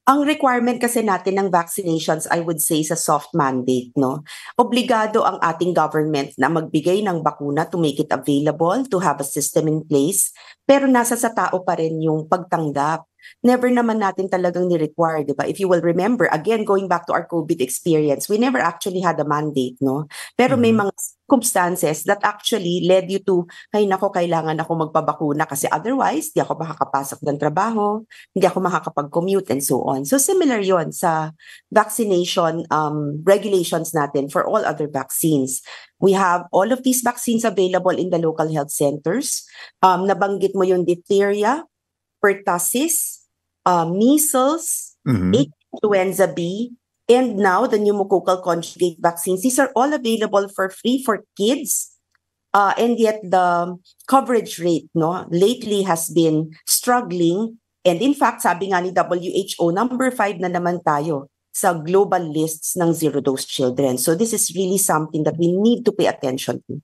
Ang requirement kasi natin ng vaccinations, I would say, sa soft mandate, no? Obligado ang ating government na magbigay ng bakuna to make it available, to have a system in place, pero nasa sa tao pa rin yung pagtanggap. Never naman natin talagang ni-require, di ba? If you will remember, again, going back to our COVID experience, we never actually had a mandate, no? Pero may Mhm. mga circumstances that actually led you to, ay nako, kailangan ako magpabakuna kasi otherwise, di ako makakapasok ng trabaho, hindi ako makakapag-commute and so on. So similar yon sa vaccination regulations natin for all other vaccines. We have all of these vaccines available in the local health centers. Nabanggit mo yung diphtheria, pertussis, measles, Mhm. influenza B, and now the pneumococcal conjugate vaccines. These are all available for free for kids. And yet the coverage rate lately has been struggling. And in fact, sabi nga ni WHO, number 5 na naman tayo sa global lists ng zero-dose children. So this is really something that we need to pay attention to.